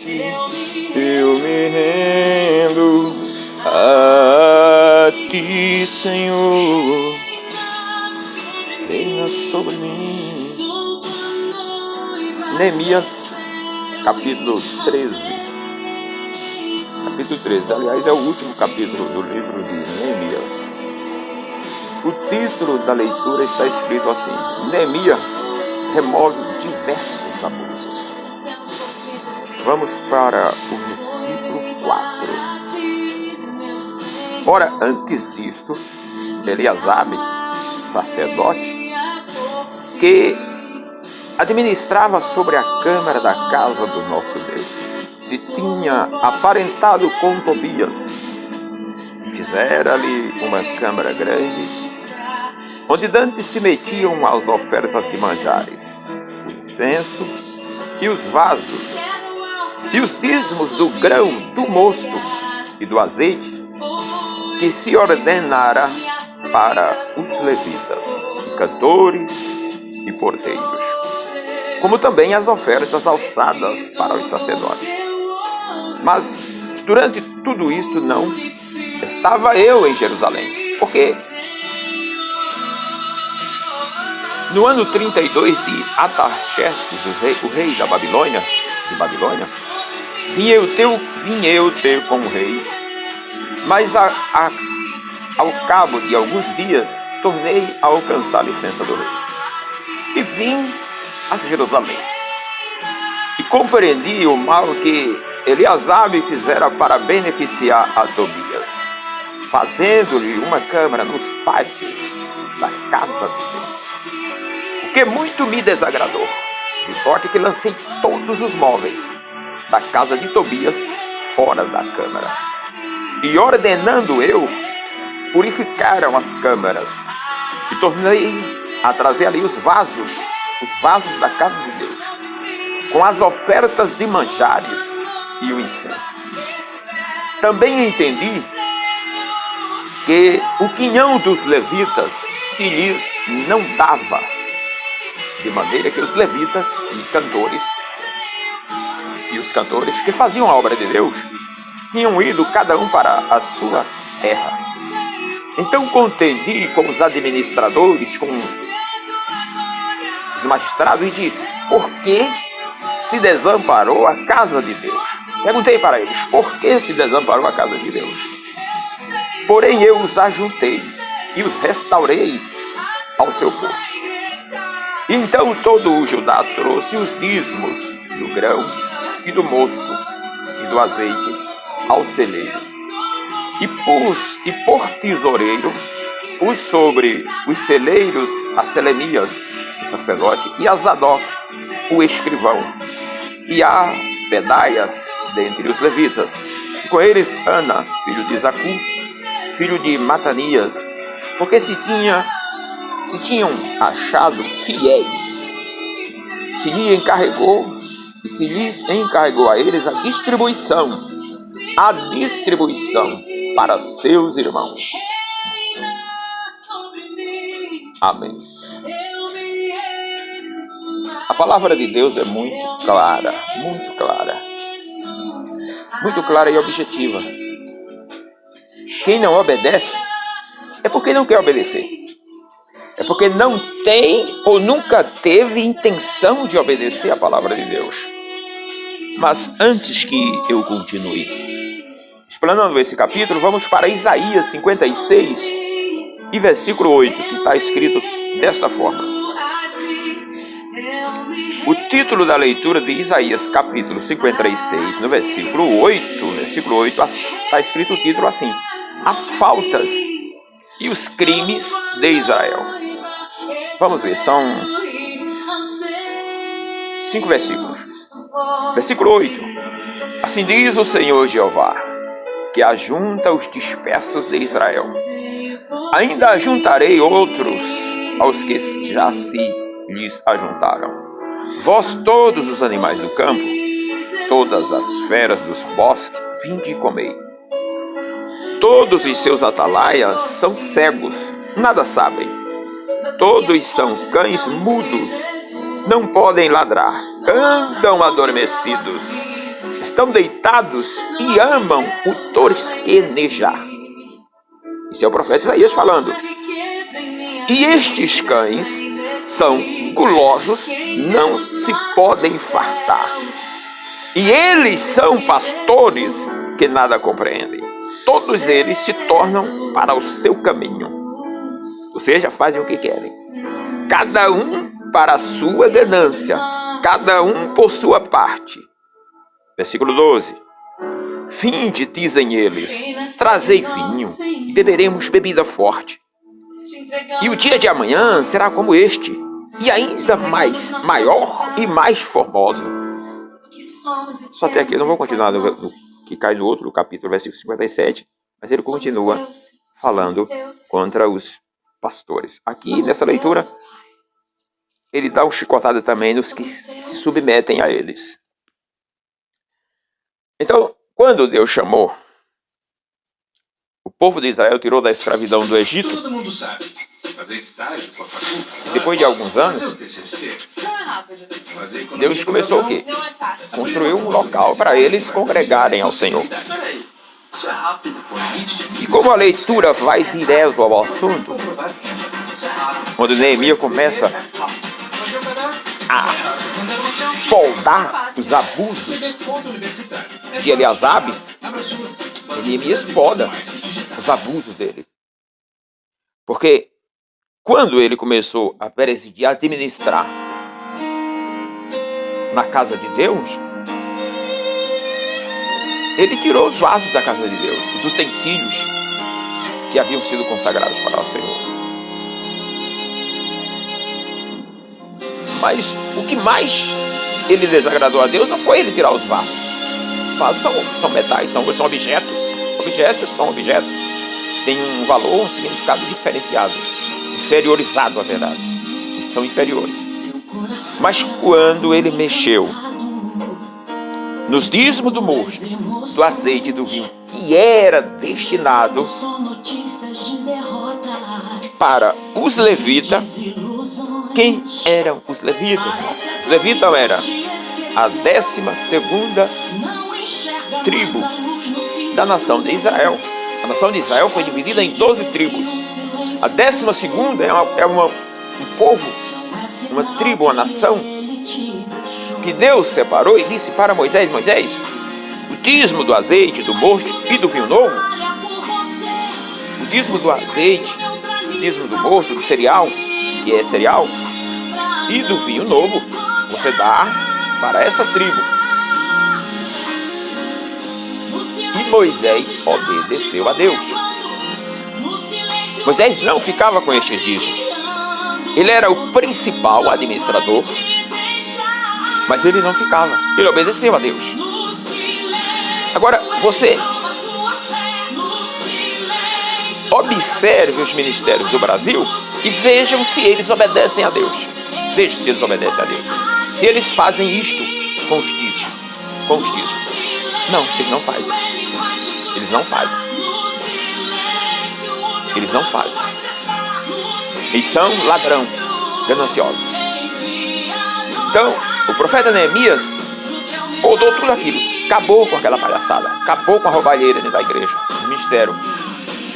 ti eu me rendo, a ti, Senhor, reina sobre mim. Neemias, capítulo 13. Capítulo 13, aliás, é o último capítulo do livro de Neemias. O título da leitura está escrito assim: Neemias remove diversos abusos. Vamos para o versículo 4. Ora, antes disto, Eliasabe, sacerdote, que administrava sobre a câmara da casa do nosso Deus, se tinha aparentado com Tobias, e fizera-lhe uma câmara grande, onde dantes se metiam as ofertas de manjares, o incenso e os vasos, e os dízimos do grão, do mosto e do azeite, que se ordenara para os levitas, e cantores e porteiros, como também as ofertas alçadas para os sacerdotes. Mas durante tudo isto não estava eu em Jerusalém, porque no ano 32 de Artaxerxes, o rei da Babilônia, vim eu ter com o rei, mas ao cabo de alguns dias tornei a alcançar a licença do rei, e vim a Jerusalém, e compreendi o mal que Eliasabe fizera para beneficiar a Tobias, fazendo-lhe uma câmara nos pátios da casa de Deus, o que muito me desagradou, de sorte que lancei todos os móveis da casa de Tobias fora da câmara, e ordenando eu, purificaram as câmaras, e tornei a trazer ali os vasos da casa de Deus, com as ofertas de manjares e o incenso. Também entendi que o quinhão dos levitas se lhes não dava, de maneira que os levitas e os cantores que faziam a obra de Deus tinham ido cada um para a sua terra. Então contendi com os administradores, com os magistrados, e disse: por que se desamparou a casa de Deus? Perguntei para eles: por que se desamparou a casa de Deus? Porém eu os ajuntei e os restaurei ao seu posto. Então todo o Judá trouxe os dízimos do grão e do mosto e do azeite ao celeiro, e por tesoureiro pus sobre os celeiros a Selemias, o sacerdote, e a Zadok, o escrivão, e a Pedaias dentre os levitas, e com eles Ana, filho de Zacu, filho de Matanias, porque se tinham achado fiéis, se lhes encarregou a eles a distribuição para seus irmãos. Amém. A palavra de Deus é muito clara e objetiva. Quem não obedece é porque não quer obedecer. É porque não tem ou nunca teve intenção de obedecer a palavra de Deus. Mas antes que eu continue explanando esse capítulo, vamos para Isaías 56 e versículo 8, que está escrito desta forma. O título da leitura de Isaías capítulo 56, no versículo 8 está escrito o título assim: As faltas e os crimes de Israel. Vamos ver, são 5 versículos. Versículo 8: Assim diz o Senhor Jeová, que ajunta os dispersos de Israel. Ainda ajuntarei outros aos que já se lhes ajuntaram. Vós todos os animais do campo, todas as feras dos bosques, vinde e comei. Todos os seus atalaias são cegos, nada sabem. Todos são cães mudos, não podem ladrar, andam adormecidos. estão deitados e amam o torisquenejar. Isso é o profeta Isaías falando. E estes cães são gulosos, não se podem fartar. E eles são pastores que nada compreendem. Todos eles se tornam para o seu caminho. Ou seja, fazem o que querem. Cada um para a sua ganância. Cada um por sua parte. Versículo 12. Vinde, dizem eles, trazei vinho e beberemos bebida forte. E o dia de amanhã será como este, e ainda mais maior e mais formoso. Só até aqui, eu não vou continuar no que cai no outro capítulo, versículo 57, mas ele continua falando contra os pastores. Aqui, nessa leitura, ele dá uma chicotada também nos que se submetem a eles. Então, quando Deus chamou, o povo de Israel tirou da escravidão do Egito, Todo mundo sabe. Fazer estágio com a faculdade. Depois de alguns anos, Fazer o TCC. Fazer economia Deus começou o quê? Construiu um local para eles congregarem ao Senhor. Peraí, isso é rápido. E como a leitura vai direto ao assunto, quando Neemias começa a poldar os abusos de Eliasabe, Neemias poda os abusos dele. Porque quando ele começou a presidir, a administrar na casa de Deus, ele tirou os vasos da casa de Deus, os utensílios que haviam sido consagrados para o Senhor. Mas o que mais ele desagradou a Deus não foi ele tirar os vasos. Vasos são metais, são objetos. Objetos são objetos. Tem um valor, um significado diferenciado, inferiorizado, na verdade. Eles são inferiores. Mas quando ele mexeu nos dízimos do mosto, do azeite e do vinho, que era destinado para os levitas, quem eram os levitas? Os levitas eram a 12ª tribo da nação de Israel. A nação de Israel foi dividida em 12 tribos. A 12ª é um povo, uma tribo, uma nação que Deus separou e disse para Moisés: Moisés, o dízimo do azeite, do mosto e do vinho novo, o dízimo do azeite, o dízimo do mosto, do cereal, que é cereal, e do vinho novo, você dá para essa tribo. E Moisés obedeceu a Deus. Moisés não ficava com estes dízimos. Ele era o principal administrador, mas ele não ficava. Ele obedeceu a Deus. Agora, você observe os ministérios do Brasil e vejam se eles obedecem a Deus. Veja se eles obedecem a Deus. Se eles fazem isto com os dízimos. Com os dízimos. Não, eles não fazem. Eles não fazem. Eles não fazem. Eles são ladrão, gananciosos. Então, o profeta Neemias podou tudo aquilo. Acabou com aquela palhaçada. Acabou com a roubalheira dentro da igreja, no ministério.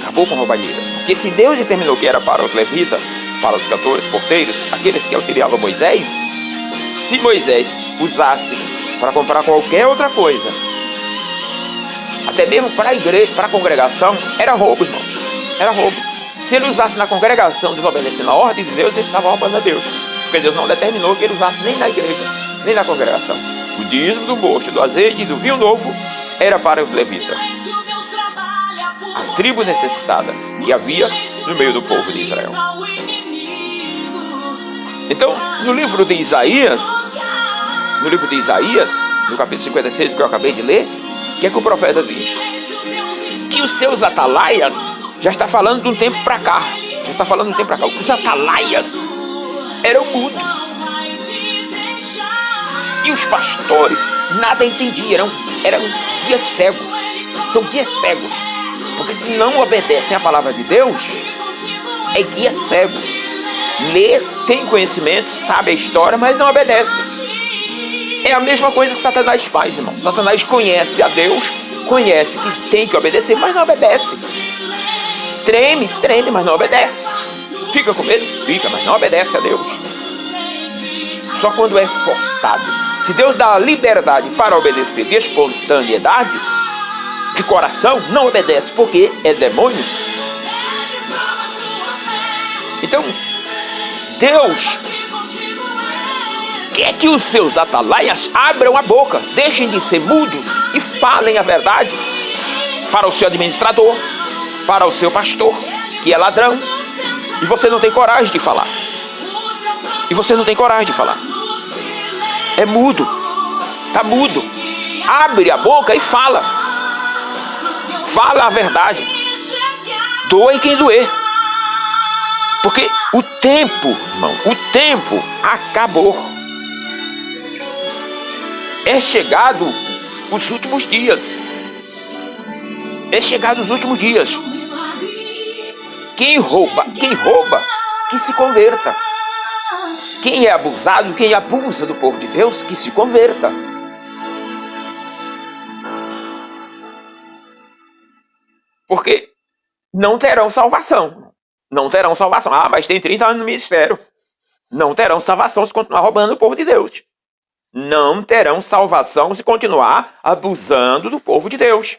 Acabou com a roubalheira. Porque se Deus determinou que era para os levitas, para os cantores, porteiros, aqueles que auxiliavam Moisés, se Moisés usasse para comprar qualquer outra coisa, até mesmo para a igreja, para a congregação, era roubo, irmão. Era roubo. Se ele usasse na congregação, desobedecendo a ordem de Deus, ele estava roubando a Deus. Porque Deus não determinou que ele usasse nem na igreja, nem na congregação. O dízimo do mosto, do azeite e do vinho novo era para os levitas. A tribo necessitada que havia no meio do povo de Israel. Então, no livro de Isaías, no capítulo 56, que eu acabei de ler, o que é que o profeta diz? Que os seus atalaias, já está falando de um tempo para cá, os atalaias eram mudos. E os pastores nada entendiam, eram guias cegos, são guias cegos. Porque se não obedecem à palavra de Deus, é guia cego. Lê, tem conhecimento, sabe a história, mas não obedece. É a mesma coisa que Satanás faz, irmão. Satanás conhece a Deus, conhece que tem que obedecer, mas não obedece. Treme, mas não obedece. Fica com medo? Fica, mas não obedece a Deus. Só quando é forçado. Se Deus dá a liberdade para obedecer de espontaneidade, de coração, não obedece, porque é demônio. Então, Deus quer que os seus atalaias abram a boca, deixem de ser mudos e falem a verdade para o seu administrador, para o seu pastor, que é ladrão, e você não tem coragem de falar. É mudo, tá mudo. Abre a boca e fala. Fala a verdade. Doa quem doer. Porque o tempo, irmão, acabou. É chegado os últimos dias. Quem rouba, que se converta. Quem é abusado, quem abusa do povo de Deus, que se converta. Porque não terão salvação. Ah, mas tem 30 anos no ministério. Não terão salvação se continuar roubando o povo de Deus. Não terão salvação se continuar abusando do povo de Deus.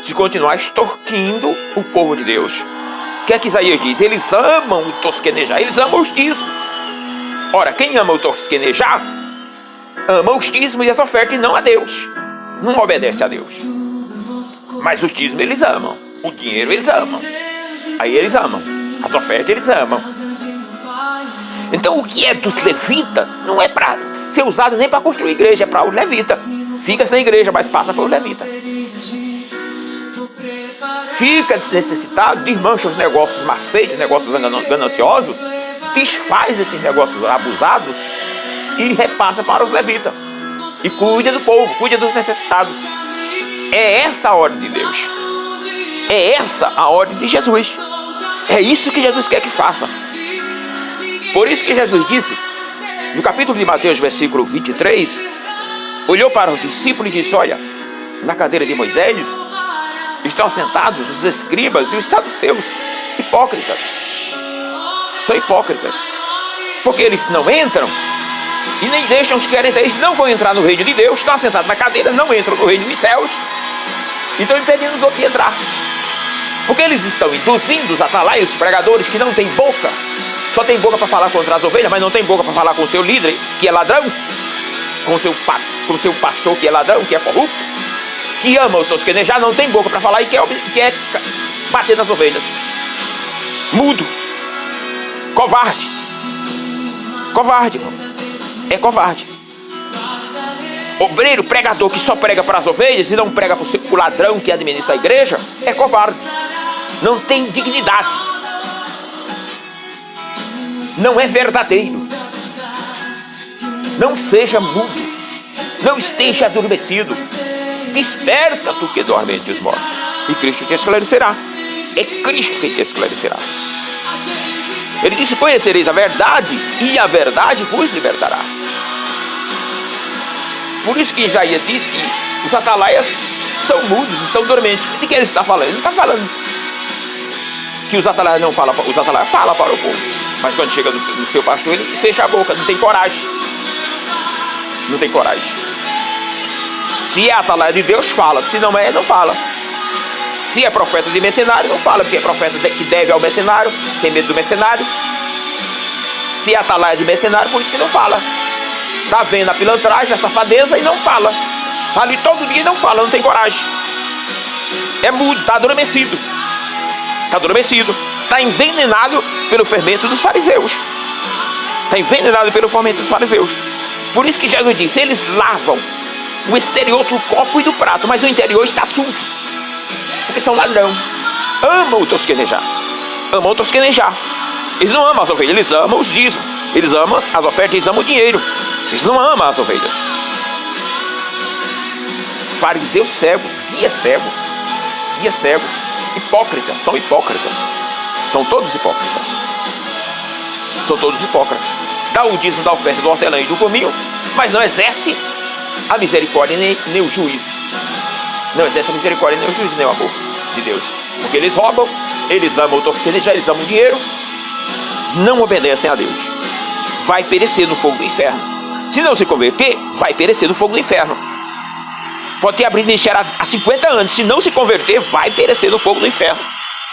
Se continuar extorquindo o povo de Deus. O que é que Isaías diz? Eles amam o tosquenejar, eles amam os dízimos. Ora, quem ama o tosquenejar, ama os dízimos e as ofertas e não a Deus. Não obedece a Deus. Mas os dízimos eles amam. O dinheiro eles amam. Aí eles amam. As ofertas eles amam. Então o que é dos levitas não é para ser usado nem para construir igreja, é para os levitas. Fica sem igreja, mas passa para os levitas. Fica necessitado, desmancha os negócios mal feitos, negócios gananciosos, desfaz esses negócios abusados e repassa para os levitas. E cuida do povo, cuida dos necessitados. É essa a ordem de Deus. É essa a ordem de Jesus. É isso que Jesus quer que faça. Por isso que Jesus disse, no capítulo de Mateus, versículo 23, olhou para os discípulos e disse, olha, na cadeira de Moisés estão sentados os escribas e os saduceus, hipócritas. São hipócritas. Porque eles não entram e nem deixam os que querem entrar. Eles não vão entrar no reino de Deus, estão sentados na cadeira, não entram no reino dos céus. E estão impedindo os outros de entrar. Porque eles estão induzindo os atalaios, os pregadores que não têm boca. Só tem boca para falar contra as ovelhas, mas não tem boca para falar com o seu líder, que é ladrão. Com o seu pastor, que é ladrão, que é corrupto. Que ama os tosquenejar, não tem boca para falar e quer bater nas ovelhas. Mudo. Covarde. Covarde, irmão. É covarde. Obreiro, pregador que só prega para as ovelhas e não prega para o ladrão que administra a igreja, é covarde. Não tem dignidade. Não é verdadeiro. Não seja mudo. Não esteja adormecido. Desperta, tu que dorme entre os mortos, e Cristo te esclarecerá. É Cristo quem te esclarecerá. Ele disse, conhecereis a verdade, e a verdade vos libertará. Por isso que Isaías diz que os atalaias são mudos, estão dormentes. De que ele está falando? Ele não está falando que os atalaias não falam, os atalaias falam para o povo. Mas quando chega no seu pastor, ele fecha a boca, não tem coragem. Não tem coragem. Se é atalaia de Deus, fala. Se não é, não fala. Se é profeta de mercenário, não fala, porque é profeta que deve ao mercenário, tem medo do mercenário. Se é atalaia de mercenário, por isso que não fala. Tá vendo a pilantragem, a safadeza e não fala. Tá ali todo dia e não fala, não tem coragem. É mudo, tá adormecido. Tá adormecido. Tá envenenado pelo fermento dos fariseus. Tá envenenado pelo fermento dos fariseus. Por isso que Jesus disse, eles lavam o exterior do copo e do prato, mas o interior está sujo. Porque são ladrão. Amam o tosquenejar. Amam o tosquenejar. Eles não amam as ovelhas, eles amam os dízimos. Eles amam as ofertas, eles amam o dinheiro. Eles não amam as ovelhas. Fariseu cego, guia cego. Guia cego. Hipócritas, são hipócritas. São todos hipócritas. São todos hipócritas. dá o dízimo da oferta do hortelã e do cominho, mas não exerce a misericórdia nem o juízo. Não exerce a misericórdia nem o juízo, nem o amor de Deus. Porque eles roubam, eles amam o tosquenejar, eles amam o dinheiro, não obedecem a Deus. Vai perecer no fogo do inferno. Se não se converter, vai perecer no fogo do inferno. Pode ter abrido ministério há 50 anos, se não se converter, vai perecer no fogo do inferno.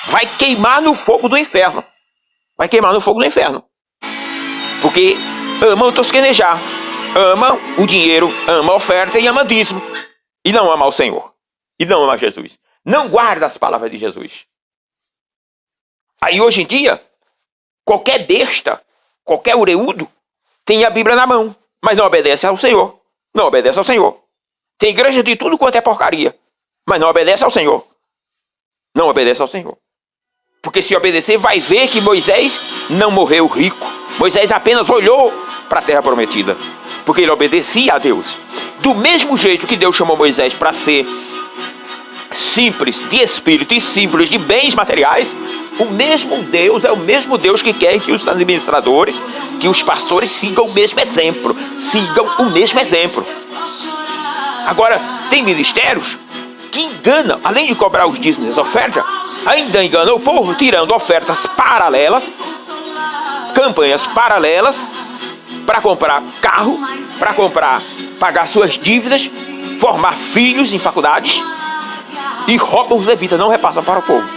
Vai queimar no fogo do inferno. Vai queimar no fogo do inferno. Porque ama o tosquenejar, ama o dinheiro, ama a oferta e ama o dízimo. E não ama o Senhor. E não ama Jesus. Não guarda as palavras de Jesus. Aí hoje em dia, qualquer besta, qualquer oreudo, tem a Bíblia na mão, mas não obedece ao Senhor. Não obedece ao Senhor. Tem igreja de tudo quanto é porcaria, mas não obedece ao Senhor. Não obedece ao Senhor. Porque se obedecer, vai ver que Moisés não morreu rico. Moisés apenas olhou para a terra prometida, porque ele obedecia a Deus. Do mesmo jeito que Deus chamou Moisés para ser simples de espírito e simples de bens materiais, o mesmo Deus é o mesmo Deus que quer que os administradores, que os pastores sigam o mesmo exemplo. Sigam o mesmo exemplo. Agora, tem ministérios que enganam, além de cobrar os dízimos e as ofertas, ainda enganam o povo, tirando ofertas paralelas, campanhas paralelas, para comprar carro, para pagar suas dívidas, formar filhos em faculdades, e roubam os levitas, não repassam para o povo.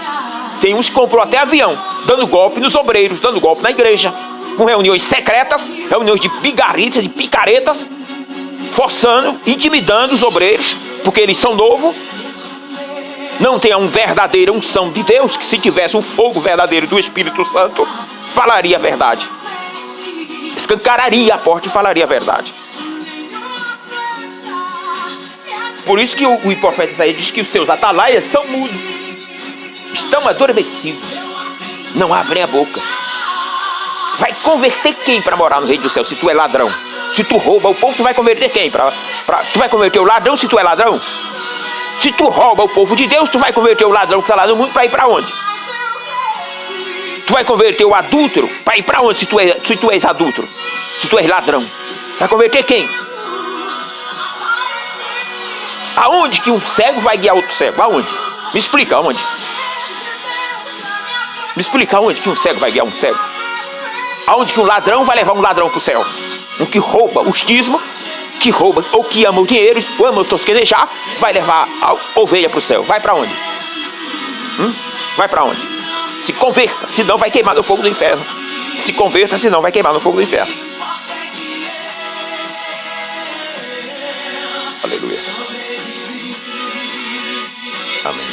Tem uns que comprou até avião, dando golpe nos obreiros, dando golpe na igreja, com reuniões secretas, reuniões de pigaretas, de picaretas, forçando, intimidando os obreiros, porque eles são novos, não tem uma verdadeira unção de Deus, que se tivesse um fogo verdadeiro do Espírito Santo, falaria a verdade. Escancararia a porta e falaria a verdade. Por isso que o profeta Isaías diz que os seus atalaias são mudos, estão adormecidos, não abrem a boca. Vai converter quem para morar no reino do céu se tu é ladrão? Se tu rouba o povo, tu vai converter quem? Tu vai converter o ladrão se tu é ladrão? Se tu rouba o povo de Deus, tu vai converter o ladrão que está lá no mundo para ir para onde? Tu vai converter o adúltero para ir para onde se tu és adúltero? Se tu és ladrão? Vai converter quem? Aonde que um cego vai guiar outro cego? Aonde? Me explica, aonde? Me explica aonde que um cego vai guiar um cego? Aonde que um ladrão vai levar um ladrão para o céu? Um que rouba os dízimos, que rouba ou que ama o dinheiro, ou ama o tosquenejar, vai levar a ovelha para o céu. Vai para onde? Vai para onde? Se converta, senão vai queimar no fogo do inferno. Se converta, senão vai queimar no fogo do inferno. Aleluia. Amém.